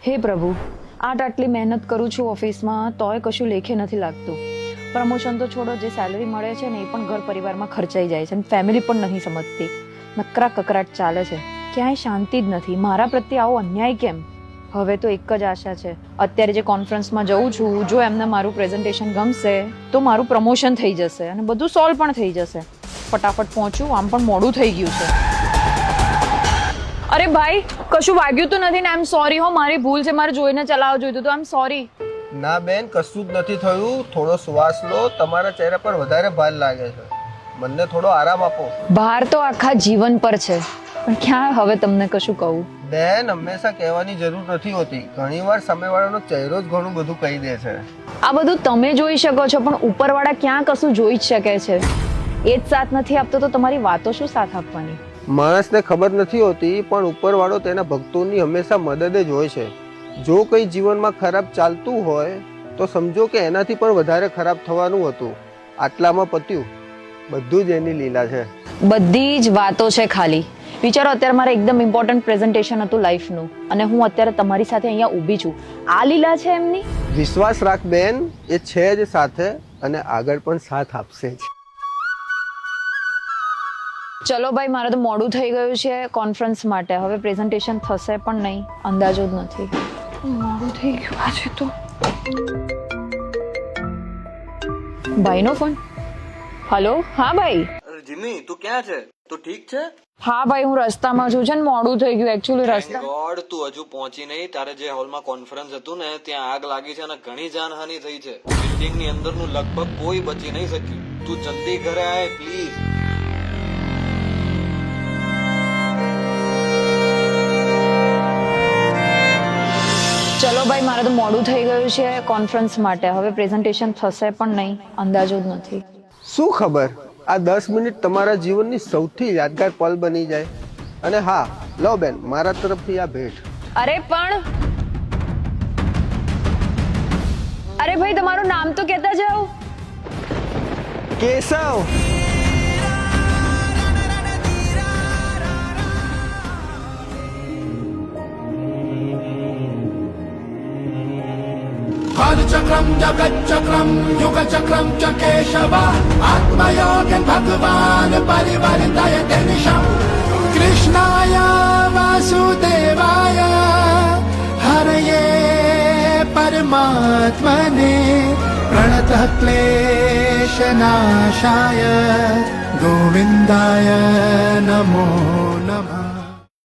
હે પ્રભુ, આટલી મહેનત કરું છું ઓફિસમાં તોય કશું લેખે નથી લાગતું. પ્રમોશન તો છોડો, જે સેલરી મળે છે ને એ પણ ઘર પરિવારમાં ખર્ચાઈ જાય છે અને ફેમિલી પણ નહીં સમજતી. નકરા કકરાટ ચાલે છે, ક્યાંય શાંતિ જ નથી. મારા પ્રત્યે આવો અન્યાય કેમ? હવે તો એક જ આશા છે, અત્યારે જે કોન્ફરન્સમાં જઉં છું, જો એમને મારું પ્રેઝન્ટેશન ગમશે તો મારું પ્રમોશન થઈ જશે અને બધું સોલ્વ પણ થઈ જશે. ફટાફટ પહોંચું, આમ પણ મોડું થઈ ગયું છે. અરે ભાઈ, કશું વાગ્યું તો નથી ને? આઈ એમ સોરી હો, મારી ભૂલ છે, મારે જોઈને ચલાવવું જોઈતું તો. આઈ એમ સોરી. ના બેન, કશું જ નથી થયું. થોડો શ્વાસ લો, તમારા ચહેરા પર વધારે ભાર લાગે છે. મને થોડો આરામ આપો. ભાર તો આખા જીવન પર છે, પણ ક્યાં હવે તમને કશું કહું? બેન, હંમેશા કહેવાની જરૂર નથી હોતી. ઘણીવાર સામેવાળાનો ચહેરો જ ઘણું બધું કહી દે છે. આ બધું તમે જોઈ શકો છો, પણ ઉપરવાળા ક્યાં કશું જોઈ જ શકે છે? એ જ સાથ નથી આપતો તો તમારી વાતો શું સાથ આપવાની? માણસને ખબર નથી હોતી, પણ ઉપરવાળો તેના ભક્તોની હંમેશા મદદ જ હોય છે. જો કંઈ જીવનમાં ખરાબ ચાલતું હોય તો સમજો કે એનાથી પણ વધારે ખરાબ થવાનું હતું. આટલામાં પત્યું. બધું જ એની લીલા છે. બધી જ વાતો છે ખાલી. વિચારો, અત્યારે મારે એકદમ ઇમ્પોર્ટન્ટ પ્રેઝન્ટેશન હતું લાઈફનું, અને હું અત્યારે તમારી સાથે અહીંયા ઊભી છું. આ લીલા છે એમની? વિશ્વાસ રાખ બેન, એ છે જ સાથે અને આગળ પણ સાથ આપશે જ. ચલો ભાઈ, મારે તો મોડું થઈ ગયું છે કોન્ફરન્સ માટે. હવે પ્રેઝન્ટેશન થશે પણ નહીં, અંદાજો જ નથી. મોડું થઈ ગયું આજે તો. ભાઈનો ફોન. હલો, હા ભાઈ. જીમી, તું ક્યાં છે? તું ઠીક છે? હા ભાઈ, હું રસ્તામાં છું. છે ને મોડું થઈ ગયું એકચ્યુઅલી રસ્તા. ગોડ, તું હજુ પહોંચી નહીં. તારે જે હોલમાં કોન્ફરન્સ હતું ને ત્યાં આગ લાગી છે અને ઘણી જાનહાનિ થઈ છે. બિલ્ડિંગ ની અંદરનું લગભગ કોઈ બચી નહીં શક્યું. તું જલ્દી ઘરે આય પ્લીઝ. ચલો ભાઈ, મારે તો મોડું થઈ ગયું છે કોન્ફરન્સ માટે. હવે પ્રેઝન્ટેશન થશે પણ નહીં, અંદાજો જ નથી. શું ખબર, આ 10 મિનિટ તમારા જીવનની સૌથી યાદગાર પલ બની જાય. અને હા, લો બેન, મારા તરફથી આ ભેટ. અરે પણ, અરે ભાઈ, તમારું નામ તો કહેતા જાઓ. કેશવ. चक्रम जगच्चक्रम युगचक्रम च केशव आत्मयोगन भगवान परिवर्तयते निशम कृष्णाय वासुदेवाय हरये परमात्मने प्रणतः क्लेशनाशाय गोविन्दाय नमो नमः.